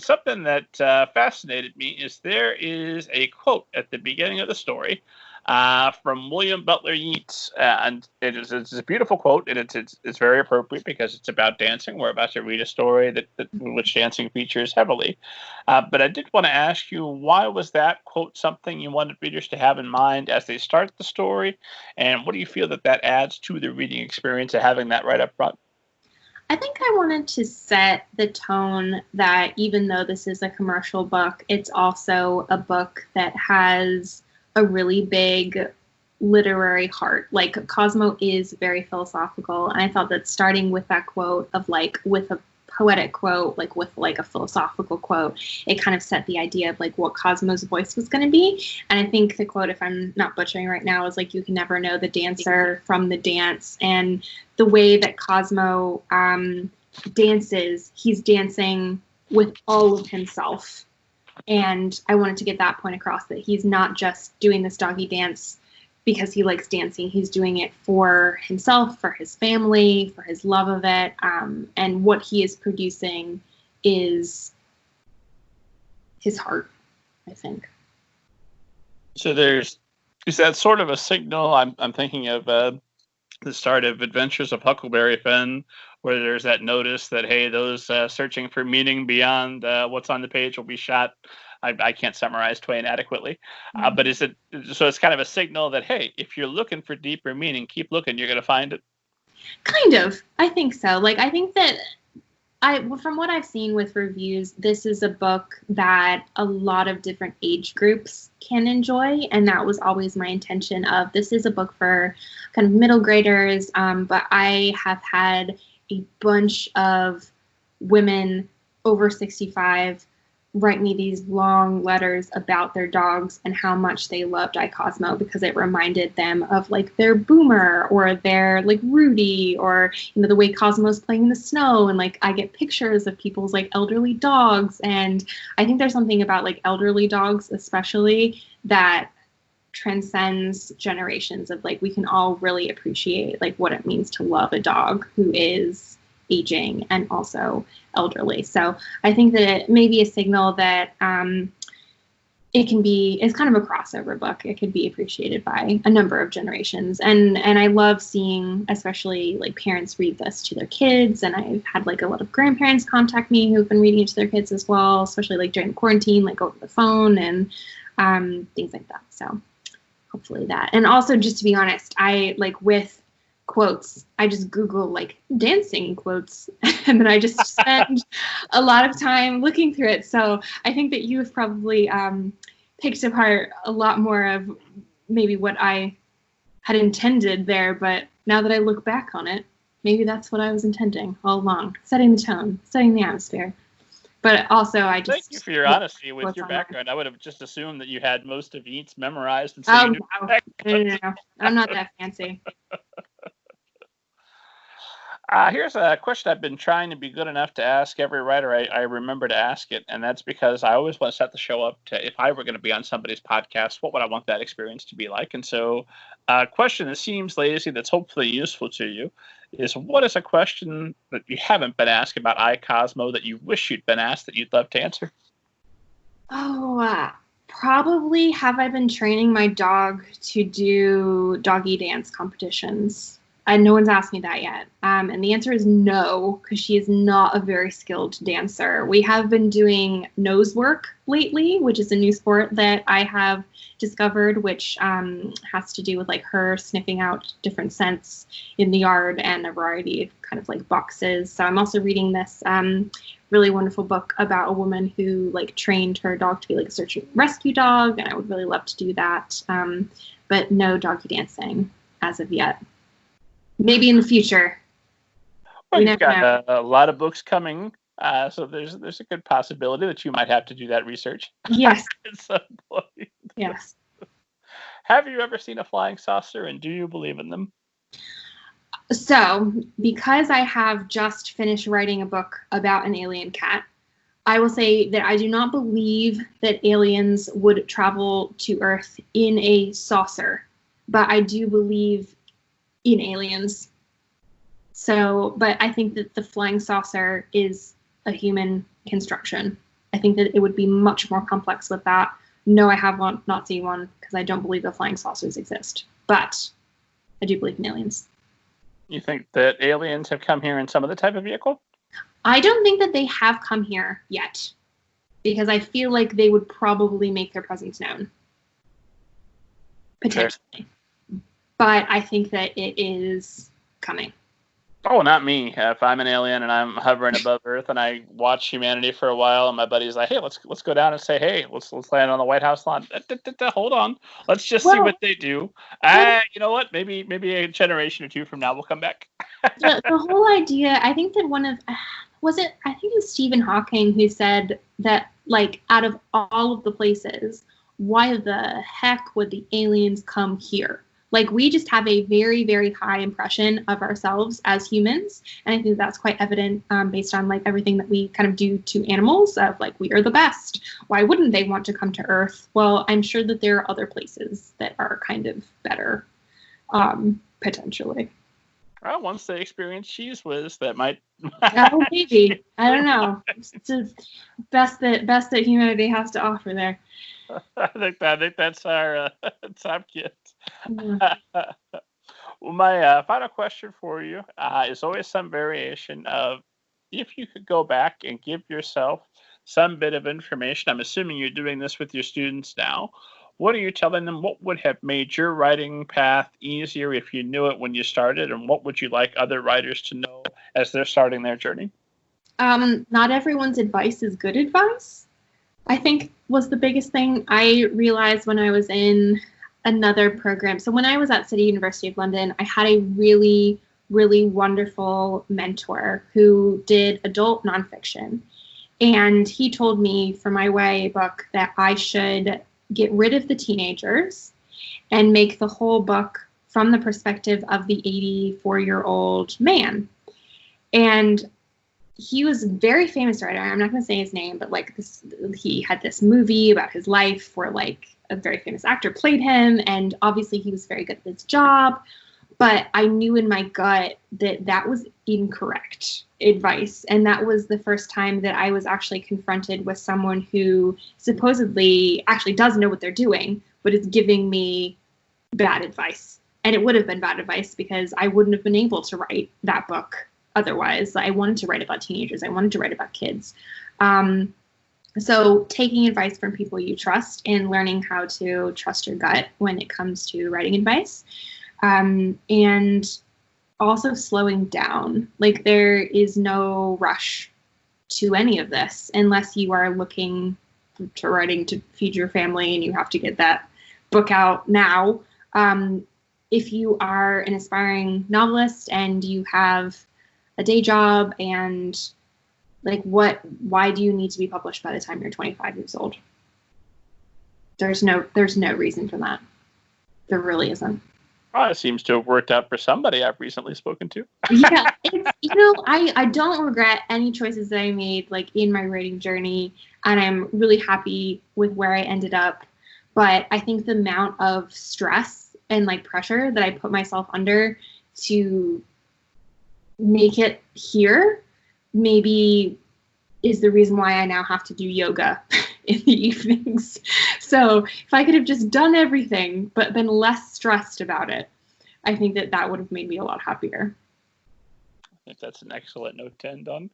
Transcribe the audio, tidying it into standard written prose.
something that fascinated me is there is a quote at the beginning of the story from William Butler Yeats, and it's a beautiful quote, and it's very appropriate because it's about dancing. We're about to read a story that which dancing features heavily. But I did want to ask you, why was that quote something you wanted readers to have in mind as they start the story, and what do you feel that adds to the reading experience of having that right up front? I think I wanted to set the tone that even though this is a commercial book, it's also a book that has a really big literary heart. Like, Cosmo is very philosophical, and I thought that starting with that quote of with a poetic quote, with a philosophical quote, it kind of set the idea of what Cosmo's voice was going to be. And I think the quote, if I'm not butchering right now, is you can never know the dancer from the dance. And the way that Cosmo dances, he's dancing with all of himself. And I wanted to get that point across, that he's not just doing this doggy dance because he likes dancing. He's doing it for himself, for his family, for his love of it. And what he is producing is his heart, I think. So is that sort of a signal? I'm thinking of the start of Adventures of Huckleberry Finn, where there's that notice that, hey, those searching for meaning beyond what's on the page will be shot. I can't summarize Twain adequately. But it's kind of a signal that, hey, if you're looking for deeper meaning, keep looking, you're going to find it? Kind of. I think so. I think that from what I've seen with reviews, this is a book that a lot of different age groups can enjoy, and that was always my intention of, this is a book for kind of middle graders, but I have had a bunch of women over 65 write me these long letters about their dogs and how much they loved iCosmo because it reminded them of their Boomer or their Rudy, or the way Cosmo's playing in the snow, and I get pictures of people's elderly dogs. And I think there's something about elderly dogs especially that transcends generations of we can all really appreciate what it means to love a dog who is aging and also elderly. So I think that it may be a signal that it's kind of a crossover book. It could be appreciated by a number of generations. And I love seeing, especially parents read this to their kids. And I've had a lot of grandparents contact me who've been reading it to their kids as well, especially during quarantine, over the phone and things like that. So hopefully that. And also, just to be honest, I with quotes, I just Google dancing quotes, and then I just spend a lot of time looking through it. So I think that you have probably picked apart a lot more of maybe what I had intended there, but now that I look back on it, maybe that's what I was intending all along, setting the tone, setting the atmosphere. But also, I just... Thank you for your honesty with your background. I would have just assumed that you had most of Yeats memorized. And so no. I'm not that fancy. Here's a question I've been trying to be good enough to ask every writer I remember to ask it, and that's because I always want to set the show up to, if I were going to be on somebody's podcast, what would I want that experience to be like? And so a question that seems lazy that's hopefully useful to you is, what is a question that you haven't been asked about iCosmo that you wish you'd been asked that you'd love to answer? Probably, have I been training my dog to do doggy dance competitions? No one's asked me that yet. And the answer is no, because she is not a very skilled dancer. We have been doing nose work lately, which is a new sport that I have discovered, which has to do with her sniffing out different scents in the yard and a variety of kind of boxes. So I'm also reading this really wonderful book about a woman who trained her dog to be a search and rescue dog, and I would really love to do that. But no doggy dancing as of yet. Maybe in the future. Well, you've got a lot of books coming, so there's a good possibility that you might have to do that research. Yes. At some point. Yes. Have you ever seen a flying saucer, and do you believe in them? So, because I have just finished writing a book about an alien cat, I will say that I do not believe that aliens would travel to Earth in a saucer, but I do believe in aliens. So, but I think that the flying saucer is a human construction. I think that it would be much more complex with that. No, I have not seen one because I don't believe that flying saucers exist. But I do believe in aliens. You think that aliens have come here in some other type of vehicle? I don't think that they have come here yet, because I feel like they would probably make their presence known. Potentially. Sure. But I think that it is coming. Oh, not me. If I'm an alien and I'm hovering above Earth and I watch humanity for a while, and my buddy's like, "Hey, let's go down and say, hey, let's land on the White House lawn." Hold on, let's just see what they do. You know what? Maybe a generation or two from now we'll come back. the whole idea. I think that I think it was Stephen Hawking who said that, like, out of all of the places, why the heck would the aliens come here? Like, we just have a very, very high impression of ourselves as humans. And I think that's quite evident based on, like, everything that we kind of do to animals of, like, we are the best. Why wouldn't they want to come to Earth? Well, I'm sure that there are other places that are kind of better, potentially. Well, once they experience Cheese Whiz, that might... Oh, maybe. I don't know. It's the best that humanity has to offer there. I think that's our top gift. Yeah. Well, my final question for you is always some variation of, if you could go back and give yourself some bit of information. I'm assuming you're doing this with your students now. What are you telling them? What would have made your writing path easier if you knew it when you started? And what would you like other writers to know as they're starting their journey? Not everyone's advice is good advice, I think, was the biggest thing I realized when I was in another program. So when I was at City University of London, I had a really, really wonderful mentor who did adult nonfiction. And he told me for my YA book that I should get rid of the teenagers and make the whole book from the perspective of the 84-year-old man. And he was a very famous writer. I'm not going to say his name, but like he had this movie about his life where like a very famous actor played him, and obviously he was very good at his job. But I knew in my gut that that was incorrect advice. And that was the first time that I was actually confronted with someone who supposedly actually does know what they're doing, but is giving me bad advice. And it would have been bad advice because I wouldn't have been able to write that book otherwise. I wanted to write about teenagers. I wanted to write about kids. So taking advice from people you trust and learning how to trust your gut when it comes to writing advice. And also slowing down. Like, there is no rush to any of this unless you are looking to writing to feed your family and you have to get that book out now. If you are an aspiring novelist and you have a day job and like why do you need to be published by the time you're 25 years old? There's no reason for that. There really isn't. Oh, it seems to have worked out for somebody I've recently spoken to. Yeah, it's, I don't regret any choices that I made like in my writing journey, and I'm really happy with where I ended up. But I think the amount of stress and like pressure that I put myself under to make it here maybe is the reason why I now have to do yoga in the evenings. So if I could have just done everything but been less stressed about it, I think that would have made me a lot happier. I think that's an excellent note to end on.